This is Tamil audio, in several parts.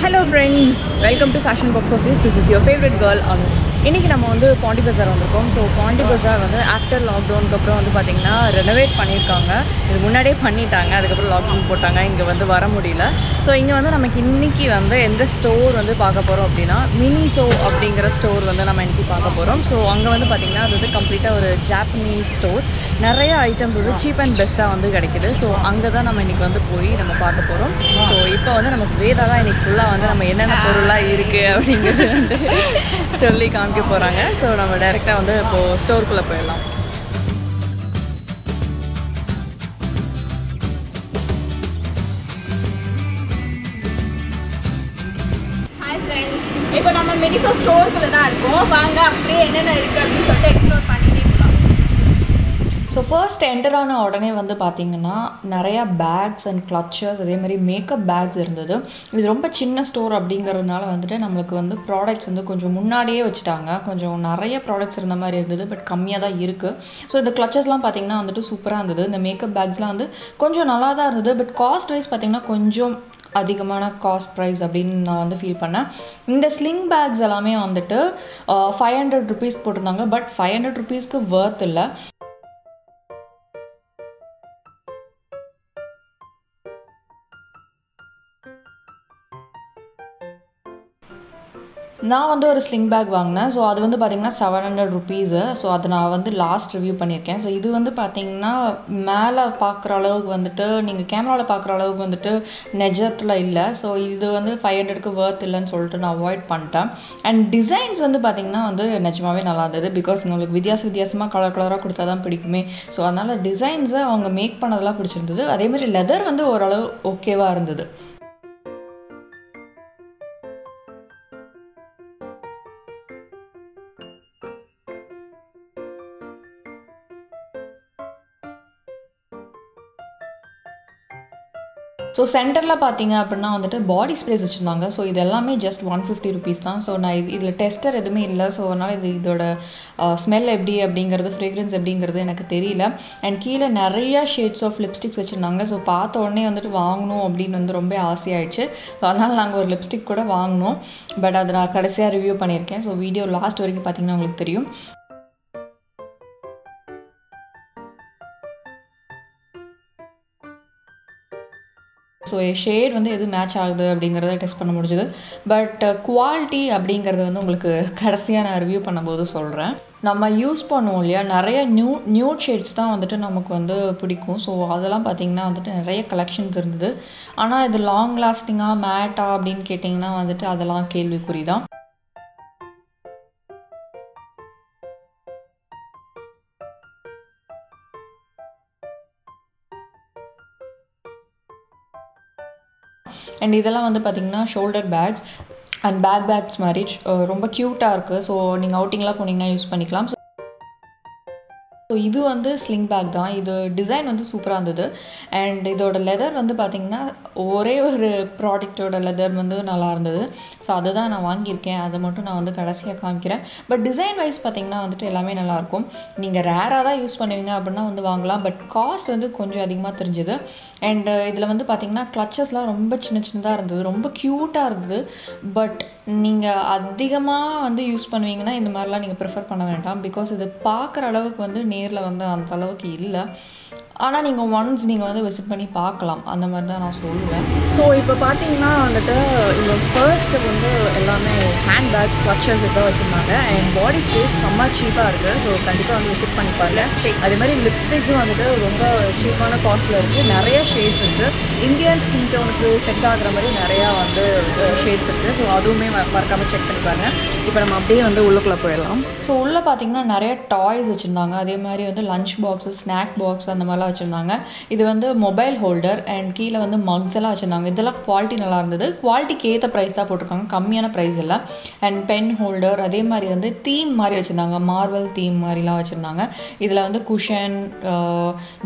Hello friends, welcome to Fashion Box Office. This is your favorite girl Anu. இன்றைக்கி நம்ம வந்து பாண்டி பஜார் வந்திருக்கோம். ஸோ பாண்டி பஜார் வந்து ஆஃப்டர் லாக்டவுனுக்கு அப்புறம் வந்து பார்த்திங்கன்னா ரெனோவேட் பண்ணியிருக்காங்க. இது முன்னாடியே பண்ணிட்டாங்க, அதுக்கப்புறம் லாக்டவுன் போட்டாங்க, இங்கே வந்து வர முடியல. ஸோ இங்கே வந்து நமக்கு இன்றைக்கி வந்து எந்த ஸ்டோர் வந்து பார்க்க போகிறோம் அப்படின்னா மினிசோ அப்படிங்கிற ஸ்டோர் வந்து நம்ம இன்றைக்கி பார்க்க போகிறோம். ஸோ அங்கே வந்து பார்த்திங்கன்னா அது வந்து கம்ப்ளீட்டாக ஒரு ஜாப்பனீஸ் ஸ்டோர். நிறைய ஐட்டம்ஸ் வந்து சீப் அண்ட் பெஸ்ட்டாக வந்து கிடைக்கிது. ஸோ அங்கே தான் நம்ம இன்றைக்கி வந்து போய் நம்ம பார்க்க போகிறோம். ஸோ இப்போ வந்து நமக்கு வேதா தான் இன்றைக்கி ஃபுல்லாக வந்து நம்ம என்னென்ன பொருளாக இருக்குது அப்படிங்கிறது வந்து சொல்லி காமிக்க போகிறாங்க. ஸோ நம்ம டைரெக்டாக வந்து இப்போது ஸ்டோருக்குள்ளே போயிடலாம். ஹாய் ஃப்ரெண்ட்ஸ், இப்போ நம்ம மினிசோ ஸ்டோருக்குள்ளே தான் இருக்கோம். வாங்க அப்படியே என்னென்ன இருக்குது அப்படின்னு சொல்லிட்டு எக்ஸ்ப்ளோர் பண்ணிட்டே போகலாம். ஸோ ஃபர்ஸ்ட் என்டர் ஆன உடனே வந்து பார்த்திங்கன்னா நிறையா பேக்ஸ் அண்ட் கிளச்சர்ஸ், அதேமாதிரி மேக்கப் பேக்ஸ் இருந்தது. இது ரொம்ப சின்ன ஸ்டோர் அப்படிங்கிறதுனால வந்துட்டு நம்மளுக்கு வந்து ப்ராடக்ட்ஸ் வந்து கொஞ்சம் முன்னாடியே வச்சுட்டாங்க. கொஞ்சம் நிறைய ப்ராடக்ட்ஸ் இருந்த மாதிரி இருந்தது, பட் கம்மியாக தான் இருக்குது. ஸோ இந்த கிளச்சர்ஸ்லாம் பார்த்திங்கன்னா வந்துட்டு சூப்பராக இருந்தது. இந்த மேக்கப் பேக்ஸ்லாம் வந்து கொஞ்சம் நல்லா தான் இருந்தது, பட் காஸ்ட் வைஸ் பார்த்திங்கன்னா கொஞ்சம் அதிகமான காஸ்ட் ப்ரைஸ் அப்படின்னு நான் வந்து ஃபீல் பண்ணேன். இந்த ஸ்லிங் பேக்ஸ் எல்லாமே வந்துட்டு 500 ருபீஸ் போட்டிருந்தாங்க, பட் 500 ருபீஸ்க்கு வர்த் இல்லை. நான் வந்து ஒரு ஸ்லிங் பேக் வாங்கினேன். ஸோ அது வந்து பார்த்திங்கன்னா 700 ருபீஸு. ஸோ அதை நான் வந்து லாஸ்ட் ரிவ்யூ பண்ணியிருக்கேன். ஸோ இது வந்து பார்த்திங்கன்னா மேலே பார்க்குற அளவுக்கு வந்துட்டு நீங்கள் கேமராவில் பார்க்குற அளவுக்கு வந்துட்டு நெஜத்தில் இல்லை. ஸோ இது வந்து 500க்கு வர்த் இல்லைன்னு சொல்லிட்டு நான் அவாய்ட் பண்ணிட்டேன். அண்ட் டிசைன்ஸ் வந்து பார்த்திங்கன்னா வந்து நிஜமாகவே நல்லா இருந்தது. பிகாஸ் நம்மளுக்கு வித்தியாசமாக கலராக கொடுத்தா தான் பிடிக்குமே. ஸோ அதனால் டிசைன்ஸை அவங்க மேக் பண்ணதெல்லாம் பிடிச்சிருந்தது. அதேமாதிரி லெதர் வந்து ஓரளவு ஓகேவாக இருந்தது. ஸோ சென்டரில் பார்த்தீங்க அப்படின்னா வந்துட்டு பாடி ஸ்ப்ரேஸ் வச்சுருந்தாங்க. ஸோ இது எல்லாமே ஜஸ்ட் 150 ருபீஸ் தான். ஸோ நான் இதில் டெஸ்டர் எதுவுமே இல்லை. ஸோ அதனால் இதோட ஸ்மெல் எப்படி அப்படிங்கிறது, ஃப்ரேக்ரன்ஸ் எப்படிங்கிறது எனக்கு தெரியல. அண்ட் கீழே நிறையா ஷேட்ஸ் ஆஃப் லிப்ஸ்டிக்ஸ் வச்சுருந்தாங்க. ஸோ பார்த்த உடனே வந்துட்டு வாங்கணும் அப்படின்னு வந்து ரொம்ப ஆசையாயிடுச்சு. ஸோ அதனால் நாங்கள் ஒரு லிப்ஸ்டிக் கூட வாங்கினோம். பட் அதை நான் கடைசியாக ரிவ்யூ பண்ணியிருக்கேன். ஸோ வீடியோ லாஸ்ட் வரைக்கும் பார்த்தீங்கன்னா உங்களுக்கு தெரியும். ஸோ ஷேட் வந்து எது மேட்ச் ஆகுது அப்படிங்கிறத டெஸ்ட் பண்ண முடிஞ்சுது. பட் குவாலிட்டி அப்படிங்கிறது வந்து உங்களுக்கு கடைசியாக நான் ரிவ்யூ பண்ணும்போது சொல்கிறேன். நம்ம யூஸ் பண்ணுவோம் இல்லையா, நிறைய நியூட் ஷேட்ஸ் தான் வந்துட்டு நமக்கு வந்து பிடிக்கும். ஸோ அதெல்லாம் பார்த்திங்கன்னா வந்துட்டு நிறைய கலெக்ஷன்ஸ் இருந்தது. ஆனால் இது லாங் லாஸ்டிங்காக மேட்டா அப்படின்னு கேட்டிங்கன்னா வந்துட்டு அதெல்லாம் கேள்விக்குறி தான். அண்ட் இதெல்லாம் வந்து பார்த்திங்கன்னா ஷோல்டர் பேக்ஸ் அண்ட் பேக்ஸ் மாதிரி ரொம்ப க்யூட்டாக இருக்குது. ஸோ நீங்கள் அவுட்டிங்லாம் போனீங்கன்னா யூஸ் பண்ணிக்கலாம். ஸோ இது வந்து ஸ்லிங் பேக் தான். இது டிசைன் வந்து சூப்பராக இருந்தது. அண்ட் இதோட லெதர் வந்து பார்த்திங்கன்னா ஒரே ஒரு ப்ராடக்டோட லெதர் வந்து நல்லா இருந்தது. ஸோ அதுதான் நான் வாங்கியிருக்கேன். அதை மட்டும் நான் வந்து கடைசியாக காமிக்கிறேன். பட் டிசைன் வைஸ் பார்த்திங்கன்னா வந்துட்டு எல்லாமே நல்லாயிருக்கும். நீங்கள் ரேராக தான் யூஸ் பண்ணுவீங்க அப்படின்னா வந்து வாங்கலாம். பட் காஸ்ட் வந்து கொஞ்சம் அதிகமாக தெரிஞ்சுது. அண்டு இதில் வந்து பார்த்திங்கன்னா கிளச்சஸ்லாம் ரொம்ப சின்னதாக இருந்தது, ரொம்ப க்யூட்டாக இருந்தது. பட் நீங்கள் அதிகமாக வந்து யூஸ் பண்ணுவீங்கன்னா இந்த மாதிரிலாம் நீங்கள் ப்ரிஃபர் பண்ண வேண்டாம். பிகாஸ் இது பார்க்குற அளவுக்கு வந்து நேரில் வந்து அந்த அளவுக்கு இல்லை. ஆனால் நீங்கள் ஒன்ஸ் நீங்கள் வந்து விசிட் பண்ணி பார்க்கலாம், அந்த மாதிரி தான் நான் சொல்லுவேன். ஸோ இப்போ பார்த்தீங்கன்னா வந்துட்டு இந்த ஃபர்ஸ்ட்டு வந்து எல்லாமே ஹேண்ட் பேக்ஸ், கிளச்சர்ஸ் இதான் வச்சுருந்தாங்க. அண்ட் பாடி ஸ்ப்ரேஸ் செம்ம சீப்பாக இருக்குது. ஸோ கண்டிப்பாக வந்து விசிட் பண்ணி பாருங்க. அதே மாதிரி லிப்ஸ்டிக்ஸும் வந்துட்டு ரொம்ப சீப்பான காஸ்ட்டில் இருக்குது. நிறைய ஷேட்ஸ் இருக்குது. இந்தியன் ஸ்கின் டோனுக்கு செட் ஆகுற மாதிரி நிறையா வந்து ஷேட்ஸ் இருக்குது. ஸோ அதுவுமே மறக்காமல் செக் பண்ணி பாருங்கள். இப்போ நம்ம அப்படியே வந்து உள்ளுக்குள்ளே போயிடலாம். ஸோ உள்ளே பார்த்தீங்கன்னா நிறைய டாய்ஸ் வச்சுருந்தாங்க. அதே மாதிரி வந்து லஞ்ச் பாக்ஸு, ஸ்நாக் பாக்ஸ் அந்த மாதிரிலாம் வச்சுருந்தாங்க. இது வந்து மொபைல் ஹோல்டர் அண்ட் கீழே வந்து மக்ஸ் எல்லாம் வச்சுருந்தாங்க. இதெல்லாம் குவாலிட்டி நல்லா இருந்தது. குவாலிட்டிக்கு ஏற்ற ப்ரைஸ் தான் போட்டிருக்காங்க, கம்மியான ப்ரைஸ் இல்லை. அண்ட் பென் ஹோல்டர், அதே மாதிரி வந்து தீம் மாதிரி வச்சுருந்தாங்க, மார்வல் தீம் மாதிரிலாம் வச்சுருந்தாங்க. இதில் வந்து குஷன்,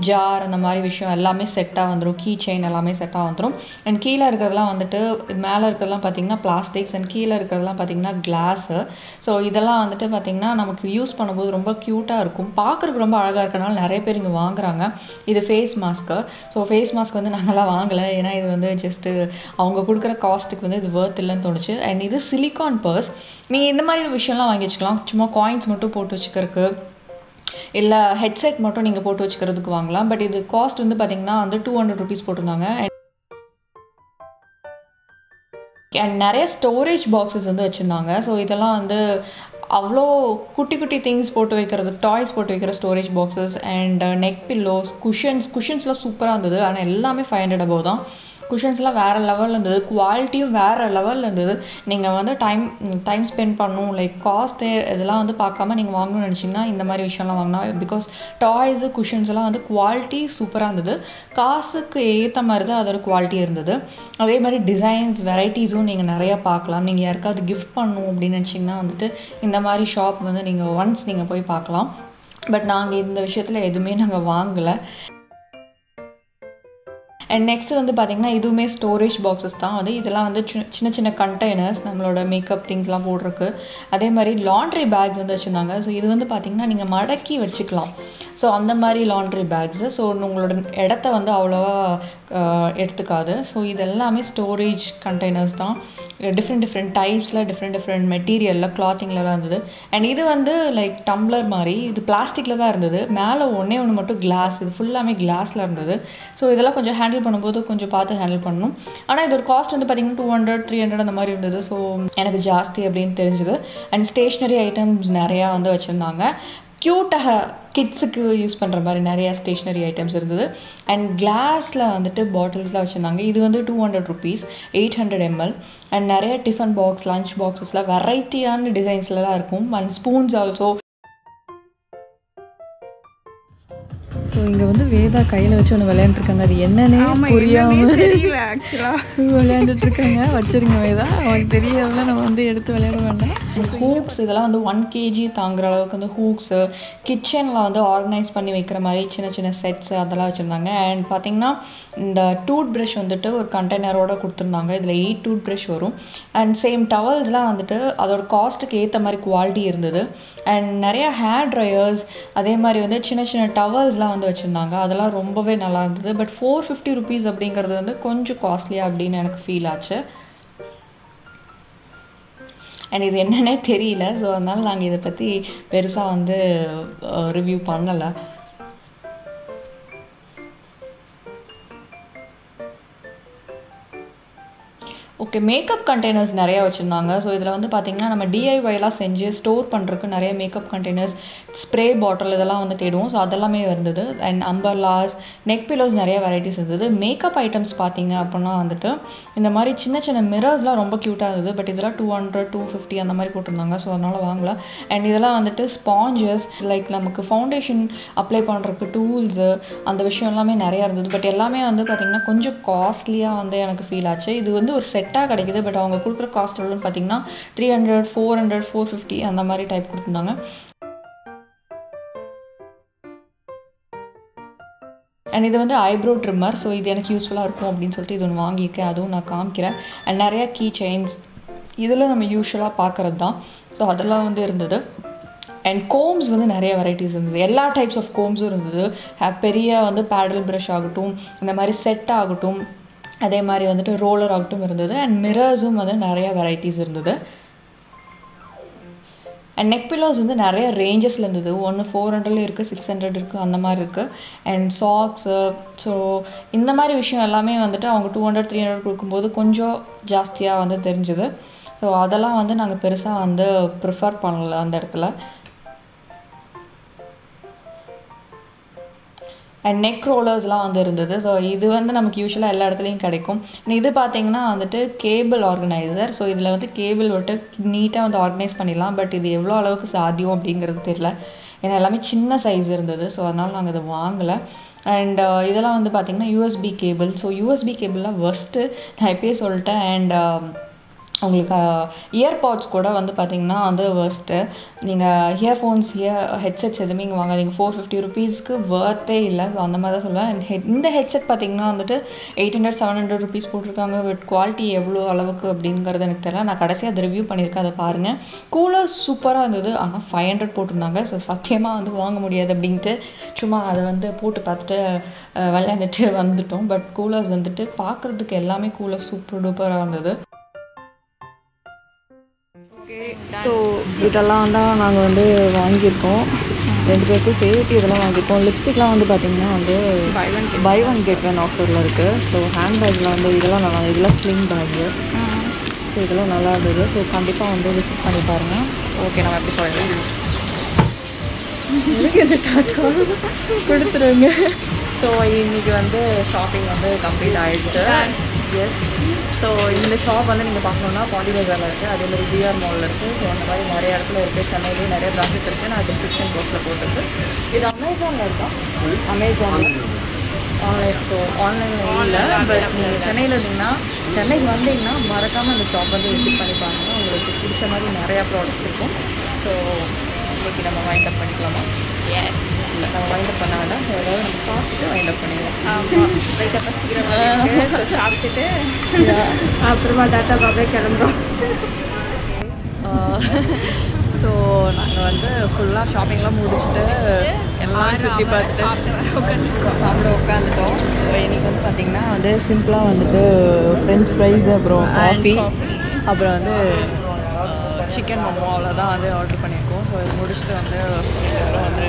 ஜார் அந்த மாதிரி விஷயம் எல்லாமே செட்டாக வந்துடும். கீ செயின் எல்லாமே எல்லாமே செட்டாக வந்துடும். அண்ட் கீழே இருக்கிறதுலாம் வந்துட்டு மேலே இருக்கிறதுலாம் பார்த்திங்கன்னா பிளாஸ்டிக்ஸ் அண்ட் கீழே இருக்கிறதுலாம் பார்த்திங்கன்னா கிளாஸு. ஸோ இதெல்லாம் வந்துட்டு பார்த்திங்கன்னா நமக்கு யூஸ் பண்ணும்போது ரொம்ப க்யூட்டாக இருக்கும், பார்க்குறதுக்கு ரொம்ப அழகாக இருக்கனால நிறைய பேர் இங்கே வாங்குறாங்க. இது face mask. So face mask வந்து நாங்கள்லாம் வாங்கலை, ஏன்னா இது வந்து ஜஸ்ட்டு அவங்க கொடுக்குற காஸ்ட்டுக்கு வந்து இது வர்த் இல்லைன்னு தோணுச்சு. அண்ட் இது சிலிகான் பர்ஸ். நீங்கள் இந்த மாதிரி விஷயம்லாம் வாங்கி வச்சுக்கலாம், சும்மா காயின்ஸ் மட்டும் போட்டு வச்சுக்கிறதுக்கு, இல்லை ஹெட்செட் மட்டும் நீங்கள் போட்டு வச்சுக்கிறதுக்கு வாங்கலாம். பட் இது காஸ்ட் வந்து பார்த்திங்கன்னா வந்து 200 rupees போட்டிருந்தாங்க. அண்ட் நிறைய ஸ்டோரேஜ் பாக்ஸஸ் வந்து வச்சுருந்தாங்க. ஸோ இதெல்லாம் வந்து அவ்வளோ குட்டி குட்டி திங்ஸ் போட்டு வைக்கிறது, டாய்ஸ் போட்டு வைக்கிற storage boxes and neck pillows, குஷன்ஸ்லாம் சூப்பராக இருந்தது. ஆனால் எல்லாமே 500 above தான். குஷன்ஸ்லாம் வேறு லெவலில் இருந்தது, குவாலிட்டியும் வேறு லெவலில் இருந்தது. நீங்கள் வந்து டைம் ஸ்பெண்ட் பண்ணணும், லைக் காஸ்ட்டு இதெல்லாம் வந்து பார்க்காம நீங்கள் வாங்கணும்னு நினச்சிங்கன்னா இந்த மாதிரி விஷயம்லாம் வாங்கினா, பிகாஸ் டாய்ஸு குஷன்ஸ்லாம் வந்து குவாலிட்டி சூப்பராக இருந்தது, காசுக்கு ஏற்ற மாதிரி தான் அதோட குவாலிட்டி இருந்தது. அதே மாதிரி டிசைன்ஸ் வெரைட்டிஸும் நீங்கள் நிறையா பார்க்கலாம். நீங்கள் யாருக்காவது கிஃப்ட் பண்ணணும் அப்படின்னு நினச்சிங்கன்னா வந்துட்டு இந்த மாதிரி ஷாப் வந்து நீங்கள் ஒன்ஸ் நீங்கள் போய் பார்க்கலாம். பட் நாங்கள் இந்த விஷயத்தில் எதுவுமே நாங்கள் வாங்கலை. அண்ட் நெக்ஸ்ட் வந்து பார்த்திங்கன்னா இதுவுமே ஸ்டோரேஜ் பாக்ஸஸ் தான். வந்து இதெல்லாம் வந்து சின்ன சின்ன கண்டெய்னர்ஸ் நம்மளோட மேக்கப் திங்ஸ்லாம் போடுறதுக்கு. அதே மாதிரி லாண்ட்ரி பேக்ஸ் வந்து வச்சுருந்தாங்க. ஸோ இது வந்து பார்த்திங்கன்னா நீங்கள் மடக்கி வச்சுக்கலாம். ஸோ அந்த மாதிரி லாண்ட்ரி பேக்ஸு. ஸோ உங்களோட இடத்த வந்து அவ்வளோவா எடுத்துக்காது. ஸோ இது எல்லாமே ஸ்டோரேஜ் கண்டெய்னர்ஸ் தான். டிஃப்ரெண்ட் டைப்ஸில் டிஃப்ரெண்ட் மெட்டீரியலில் கிளாத்திங்லலாம் இருந்தது. அண்ட் இது வந்து லைக் டம்ளர் மாதிரி, இது பிளாஸ்டிக்கில் தான் இருந்தது. மேலே ஒன்று மட்டும் கிளாஸ், இது ஃபுல்லாமே கிளாஸில் இருந்தது. ஸோ இதெல்லாம் கொஞ்சம் ஹேண்டில் பண்ணும்போது கொஞ்சம் பார்த்து ஹேண்டில் பண்ணணும். ஆனால் இதோட காஸ்ட் வந்து பார்த்திங்கன்னா 200, 300 அந்த மாதிரி இருந்தது. ஸோ எனக்கு ஜாஸ்தி அப்படின்னு தெரிஞ்சுது. அண்ட் ஸ்டேஷ்னரி ஐட்டம்ஸ் நிறையா வந்து வச்சுருந்தாங்க. க்யூட்டாக கிட்ஸுக்கு யூஸ் பண்ணுற மாதிரி நிறையா ஸ்டேஷ்னரி ஐட்டம்ஸ் இருந்தது. அண்ட் கிளாஸில் வந்துட்டு பாட்டில்ஸ்லாம் வச்சுருந்தாங்க. இது வந்து 200 rupees, 800 ml. அண்ட் நிறைய டிஃபன் பாக்ஸ், லஞ்ச் பாக்ஸஸ்லாம் வெரைட்டியான டிசைன்ஸ்லாம் இருக்கும். And spoons also. ஸோ இங்கே வந்து வேதா கையில் வச்சு ஒன்று விளையாண்டுருக்காங்க, அது என்னன்னே புரியாமல் தெரியல ஆக்சுவலாக விளையாண்டுட்ருக்காங்க. வச்சுருங்க வேதா, அவனுக்கு தெரியாதெல்லாம் நம்ம வந்து எடுத்து விளையாட வேண்டாம். ஹூக்ஸ் இதெல்லாம் வந்து 1 kg தாங்குற அளவுக்கு வந்து ஹூக்ஸு, கிச்சனில் வந்து ஆர்கனைஸ் பண்ணி வைக்கிற மாதிரி சின்ன சின்ன செட்ஸு அதெல்லாம் வச்சுருந்தாங்க. அண்ட் பார்த்திங்கன்னா இந்த டூத் ப்ரஷ் வந்துட்டு ஒரு கண்டெய்னரோடு கொடுத்துருந்தாங்க. இதில் 8 டூத் ப்ரஷ் வரும். அண்ட் சேம் டவல்ஸ்லாம் வந்துட்டு அதோட காஸ்ட்டுக்கு ஏற்ற மாதிரி குவாலிட்டி இருந்தது. அண்ட் நிறையா ஹேர் ட்ரையர்ஸ், அதே மாதிரி வந்து சின்ன சின்ன டவல்ஸ்லாம் வந்து வச்சுருந்தாங்க. அதெல்லாம் ரொம்பவே நல்லா இருந்தது. பட் 450 rupees அப்படிங்கிறது வந்து கொஞ்சம் காஸ்ட்லியாக அப்படின்னு எனக்கு ஃபீல் ஆச்சு. அண்ட் இது என்னன்னே தெரியல. ஸோ அதனால் நாங்கள் இதை பற்றி பெருசாக வந்து ரிவ்யூ பண்ணலை. ஓகே, மேக்கப் கண்டெய்னர்ஸ் நிறையா வச்சுருந்தாங்க. ஸோ இதில் வந்து பார்த்திங்கன்னா நம்ம டிஐஒய்லாம் செஞ்சு ஸ்டோர் பண்ணுறதுக்கு நிறைய மேக்கப் கண்டெய்னர்ஸ், ஸ்ப்ரே பாட்டில் இதெல்லாம் வந்து தேடுவோம். ஸோ அதெல்லாமே இருந்தது. அண்ட் அம்பர்லாஸ், நெக் பில்லோஸ் நிறைய வெரைட்டிஸ் இருந்தது. மேக்கப் ஐட்டம்ஸ் பார்த்திங்க அப்படின்னா வந்துட்டு இந்த மாதிரி சின்ன சின்ன மிரர்ஸ்லாம் ரொம்ப க்யூட்டாக இருந்தது. பட் இதெல்லாம் 200, 250 அந்த மாதிரி போட்டிருந்தாங்க. ஸோ அதனால் வாங்கலாம். அண்ட் இதெல்லாம் வந்துட்டு ஸ்பாஞ்சஸ், லைக் நமக்கு ஃபவுண்டேஷன் அப்ளை பண்ணுறதுக்கு டூல்ஸு, அந்த விஷயம் எல்லாமே நிறையா இருந்தது. பட் எல்லாமே வந்து பார்த்திங்கன்னா கொஞ்சம் காஸ்ட்லியாக வந்து எனக்கு ஃபீல் ஆச்சு. இது வந்து ஒரு செட்டாக கிடைக்குது. பட் அவங்க கொடுக்குற காஸ்ட் எவ்வளோன்னு பார்த்தீங்கன்னா 300, 400, 450 அந்த மாதிரி டைப் கொடுத்துருந்தாங்க. அண்ட் இது வந்து ஐப்ரோ ட்ரிம்மர். ஸோ இது எனக்கு யூஸ்ஃபுல்லாக இருக்கும் அப்படின்னு சொல்லிட்டு இது ஒன்று வாங்கியிருக்கேன். அதுவும் நான் காமிக்கிறேன். அண்ட் நிறையா கீ செயின்ஸ், இதெல்லாம் நம்ம யூஸ்வலாக பார்க்குறது தான். ஸோ அதெல்லாம் வந்து இருந்தது. அண்ட் கோம்ஸ் வந்து நிறைய வெரைட்டிஸ் இருந்தது. எல்லா டைப்ஸ் ஆஃப் கோம்ஸும் இருந்தது. பெரிய வந்து பேடல் ப்ரஷ் ஆகட்டும், இந்த மாதிரி செட் ஆகட்டும், அதே மாதிரி வந்துட்டு ரோலர் ஆகட்டும் இருந்தது. அண்ட் மிரர்ஸும் வந்து நிறைய வெரைட்டிஸ் இருந்தது. அண்ட் நெக் பில்லோஸ் வந்து நிறைய ரேஞ்சஸில் இருந்தது. ஒன்று 400 இருக்குது, 600 இருக்குது, அந்த மாதிரி இருக்குது. அண்ட் சாக்ஸு, ஸோ இந்த மாதிரி விஷயம் எல்லாமே வந்துட்டு அவங்க 200, 300 கொடுக்கும்போது கொஞ்சம் ஜாஸ்தியாக வந்து தெரிஞ்சுது. ஸோ அதெல்லாம் வந்து நாங்கள் பெருசாக வந்து ப்ரிஃபர் பண்ணல அந்த இடத்துல. அண்ட் நெக் ரோலர்ஸ்லாம் வந்து இருந்தது. ஸோ இது வந்து நமக்கு யூஸ்வலாக எல்லா இடத்துலையும் கிடைக்கும். இது பார்த்திங்கன்னா வந்துட்டு கேபிள் ஆர்கனைசர். ஸோ இதில் வந்து கேபிள் விட்டு நீட்டாக வந்து ஆர்கனைஸ் பண்ணிடலாம். பட் இது எவ்வளோ அளவுக்கு சாத்தியம் அப்படிங்கிறது தெரியல. ஏன்னா எல்லாமே சின்ன சைஸ் இருந்தது. ஸோ அதனால் நாங்கள் இதை வாங்கலை. அண்ட் இதெல்லாம் வந்து பார்த்திங்கன்னா யூஎஸ்பி கேபிள். ஸோ யூஎஸ்பி கேபிள்லாம் ஃபஸ்ட்டு நான் எப்பயே சொல்லிட்டேன். அண்ட் உங்களுக்கு இயர்பாட்ஸ் கூட வந்து பார்த்திங்கன்னா வந்து வேர்ஸ்ட்டு. நீங்கள் இயர்ஃபோன்ஸ் ஹெட்செட்ஸ் எதுவுமே இங்கே வாங்காதீங்க. 450 ருபீஸ்க்கு வேர்த்தே இல்லை. ஸோ அந்த மாதிரி தான் சொல்லுவேன். அண்ட் இந்த ஹெட்செட் பார்த்திங்கன்னா வந்துட்டு 800-700 ருபீஸ் போட்டிருக்காங்க. பட் குவாலிட்டி எவ்வளோ அளவுக்கு அப்படிங்கிறது எனக்கு தெரியல. நான் கடைசியாக அதை ரிவ்யூ பண்ணியிருக்கேன், அதை பாருங்கள். கூலர் சூப்பராக இருந்தது, ஆனால் 500 போட்டிருந்தாங்க. ஸோ சத்தியமாக வந்து வாங்க முடியாது அப்படின்ட்டு சும்மா அதை வந்து போட்டு பார்த்துட்டு விளையாண்டுட்டு வந்துட்டோம். பட் கூலர்ஸ் வந்துட்டு பார்க்குறதுக்கு எல்லாமே கூலர் சூப்பர் டூப்பராக இருந்தது. ஸோ இதெல்லாம் தான் நாங்கள் வந்து வாங்கியிருக்கோம். 2 பேருக்கும் சேர்த்து இதெல்லாம் வாங்கியிருக்கோம். லிப்ஸ்டிக்லாம் வந்து பார்த்திங்கன்னா வந்து பை ஒன் கெட் ஒன் ஆஃபரில் இருக்குது. ஸோ ஹேண்ட்பேக்கில் வந்து இதெல்லாம் நல்லா, இதெல்லாம் ஸ்லிங் பேக்கு. ஸோ இதெல்லாம் நல்லா இருந்தது. ஸோ கண்டிப்பாக வந்து விசிட் பண்ணி பாருங்கள். ஓகே, நம்ம எப்படி போயிடலாம் கொடுத்துருங்க. ஸோ இன்றைக்கி வந்து ஷாப்பிங் வந்து கம்ப்ளீட் ஆகிடுச்சு. எஸ். ஸோ இந்த ஷாப் வந்து நீங்கள் பார்க்கணுன்னா பாண்டி பஜாரில் இருக்குது, அதேமாதிரி ஜிஆர் மாலில் இருக்குது. ஸோ அந்த மாதிரி நிறைய இடத்துல இருக்குது. சென்னையிலேயே நிறைய பிரான்ச்சஸ் இருக்குது. நான் டிஸ்கிரிப்ஷன் பாக்ஸில் போட்டிருக்கு. இது அமேசானில் இருக்கா? அமேசானில் ஆன்லைன். ஸோ ஆன்லைனில் இல்லை. பட் நீங்கள் சென்னையில் இருந்தீங்கன்னா, சென்னைக்கு வந்தீங்கன்னா மறக்காமல் அந்த ஷாப் வந்து விசிட் பண்ணி பாருங்கள். உங்களுக்கு பிடிச்ச மாதிரி நிறையா ப்ராடக்ட்ஸ் இருக்கும். ஸோ இன்னைக்கு நம்ம வைண்ட் அப் பண்ணிக்கலாமா? எஸ். இல்லை, நம்ம வைண்ட் அப் பண்ண வேண்டாம். ஏதாவது நம்ம சாப்பிட்டுட்டு வைண்ட் அப் பண்ணிடலாம். ஆமாம், லைட்டாக பசிக்கிற சாப்பிட்டுட்டு அப்புறமா டாட்டா பாபே கிளம்புறோம். ஸோ நாங்கள் வந்து ஃபுல்லாக ஷாப்பிங்லாம் முடிச்சுட்டு எல்லாம் சுற்றி பார்த்துட்டு சாப்பிட உட்காந்துட்டோம். ஸோ இன்றைக்கி வந்து பார்த்திங்கன்னா வந்து சிம்பிளாக வந்துட்டு ஃப்ரெஞ்ச் ஃப்ரைஸ், அப்புறம் காஃபி, அப்புறம் வந்து சிக்கன் மோமோ, அவ்வளோதான் வந்து ஆர்டர் பண்ணியிருக்கோம். ஸோ இது முடிச்சுட்டு வந்து வந்து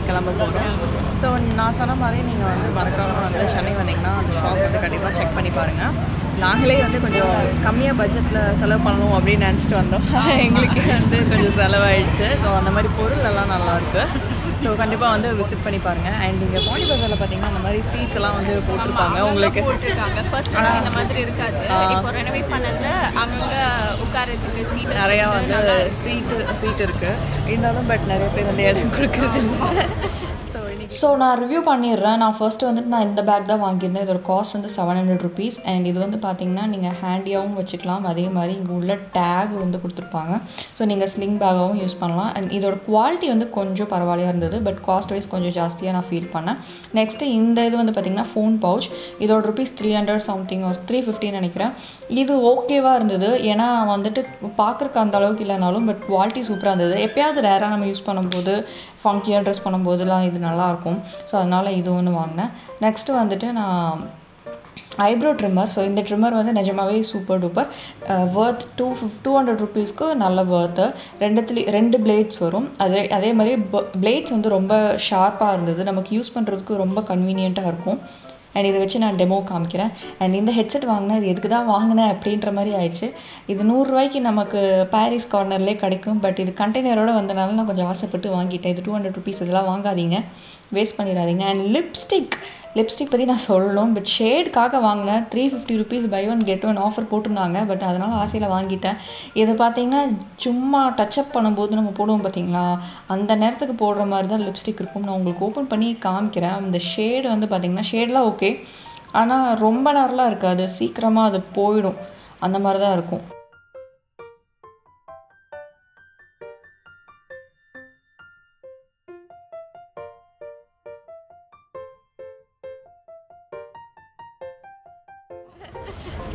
கிளம்ப போகிறோம். ஸோ நான் சொன்ன மாதிரி நீங்கள் வந்து மறக்காமல் வந்து சென்னை வந்தீங்கன்னா அந்த ஷாப் வந்து கண்டிப்பாக செக் பண்ணி பாருங்கள். நாங்களே வந்து கொஞ்சம் கம்மியாக பட்ஜெட்டில் செலவு பண்ணணும் அப்படின்னு நினச்சிட்டு வந்தோம். எங்களுக்கு வந்து கொஞ்சம் செலவாயிடுச்சு. ஸோ அந்த மாதிரி பொருள் எல்லாம் நல்லாயிருக்கு. ஸோ கண்டிப்பாக வந்து விசிட் பண்ணி பாருங்கள். அண்ட் இங்கே பாண்டி பஜாரில் பார்த்தீங்கன்னா அந்த மாதிரி சீட்ஸ் எல்லாம் வந்து போட்டிருப்பாங்க. உங்களுக்கு போட்டிருக்காங்க. ஃபர்ஸ்ட் இந்த மாதிரி இருக்காது. இப்போ ரெனோவேட் பண்ணதில் அங்கங்கே உட்காரத்துக்கு சீட் நிறையா வந்து சீட் இருக்குது. இருந்தாலும் பட் நிறைய பேர் வந்து இடம் கொடுக்குறது இல்லை. ஸோ நான் ரிவ்யூ பண்ணிடுறேன். நான் ஃபர்ஸ்ட்டு வந்துட்டு நான் இந்த பேக் தான் வாங்கியிருந்தேன். இதோட காஸ்ட் வந்து 700 ருபீஸ். அண்ட் இது வந்து பார்த்திங்கன்னா நீங்கள் ஹேண்டியாகவும் வச்சுக்கலாம். அதே மாதிரி இங்கே உள்ள டேக் வந்து கொடுத்துருப்பாங்க. ஸோ நீங்கள் ஸ்லிங் பேக்காகவும் யூஸ் பண்ணலாம். அண்ட் இதோட குவாலிட்டி வந்து கொஞ்சம் பரவாயில்லையாக இருந்தது. பட் காஸ்ட் வைஸ் கொஞ்சம் ஜாஸ்தியாக நான் ஃபீல் பண்ணேன். நெக்ஸ்ட்டு இந்த இது வந்து பார்த்திங்கன்னா ஃபோன் பவுச். இதோட ருபீஸ் 300 சம்திங் ஒரு 350 நினைக்கிறேன். இது ஓகேவாக இருந்தது. ஏன்னா வந்துட்டு பார்க்குறக்கு அந்த அளவுக்கு இல்லைனாலும் பட் குவாலிட்டி சூப்பராக இருந்தது. எப்போயாவது ரேராக நம்ம யூஸ் பண்ணும்போது, ஃபங்கியாக ட்ரெஸ் பண்ணும்போதுலாம் இது நல்லாயிருக்கும். ஸோ அதனால் இது ஒன்று வாங்கினேன். நெக்ஸ்ட்டு வந்துட்டு நான் ஐப்ரோ ட்ரிம்மர். ஸோ இந்த ட்ரிம்மர் வந்து நிஜமாகவே சூப்பர் டூப்பர் வர்த். 200 ருபீஸ்க்கு நல்ல வர்த்து. 2 பிளேட்ஸ் வரும். அதே மாதிரி பிளேட்ஸ் வந்து ரொம்ப ஷார்ப்பாக இருந்தது. நமக்கு யூஸ் பண்ணுறதுக்கு ரொம்ப கன்வீனியண்ட்டாக இருக்கும். அண்ட் இதை வச்சு நான் டெமோ காமிக்கிறேன். அண்ட் இந்த ஹெட்செட் வாங்கினேன். இது எதுக்கு தான் வாங்கினேன் அப்படின்ற மாதிரி ஆயிடுச்சு. இது 100 ரூபாய்க்கு நமக்கு பாரிஸ் கார்னர்லேயே கிடைக்கும். பட் இது கண்டெய்னரோடு வந்தனால நான் கொஞ்சம் ஆசைப்பட்டு வாங்கிட்டேன். இது 200 ருபீஸ். இதெல்லாம் வாங்காதீங்க, வேஸ்ட் பண்ணிடாதீங்க. அண்ட் லிப்ஸ்டிக் பற்றி நான் சொல்லணும். பட் ஷேடுக்காக வாங்கினேன். 350 rupees buy one get one offer போட்டிருந்தாங்க. பட் அதனால் ஆசையில் வாங்கிட்டேன். இது பார்த்திங்கன்னா சும்மா டச்சப் பண்ணும்போது நம்ம போடுவோம் பார்த்திங்களா, அந்த நேரத்துக்கு போடுற மாதிரி தான் லிப்ஸ்டிக் இருக்கும். நான் உங்களுக்கு ஓப்பன் பண்ணி காமிக்கிறேன். அந்த ஷேடு வந்து பார்த்திங்கன்னா ஷேடெலாம் ஓகே, ஆனால் ரொம்ப நேரம்லாம் இருக்காது. சீக்கிரமாக அது போயிடும். அந்த மாதிரி தான் இருக்கும்.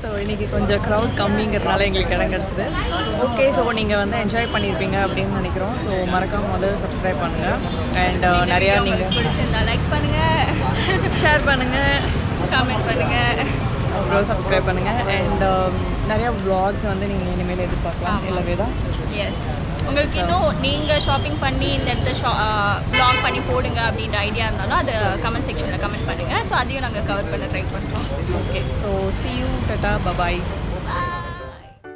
ஸோ இன்றைக்கி கொஞ்சம் க்ரௌட் கம்மிங்கிறதுனால எங்களுக்கு இடம் கிடச்சிது. ஓகே, ஸோ நீங்கள் வந்து என்ஜாய் பண்ணியிருப்பீங்க அப்படின்னு நினைக்கிறோம். ஸோ மறக்காமல் வந்து சப்ஸ்கிரைப் பண்ணுங்கள். அண்ட் நிறையா நீங்கள் பிடிச்சிருந்தா லைக் பண்ணுங்கள், ஷேர் பண்ணுங்கள், கமெண்ட் பண்ணுங்கள், அப்புறம் சப்ஸ்கிரைப் பண்ணுங்கள். அண்ட் நிறையா vlogs வந்து நீங்கள் இனிமேல் எதிர்பார்க்கலாம். எல்லாமே தான். எஸ். உங்களுக்கு இன்னும் நீங்கள் ஷாப்பிங் பண்ணி இந்த இடத்துல vlog பண்ணி போடுங்க அப்படின்ற ஐடியா இருந்தாலும் அதை கமெண்ட் செக்ஷனில் கமெண்ட் பண்ணுங்கள். ஸோ அதையும் நாங்கள் கவர் பண்ண ட்ரை பண்ணுறோம். Okay, so see you, tata, bye bye.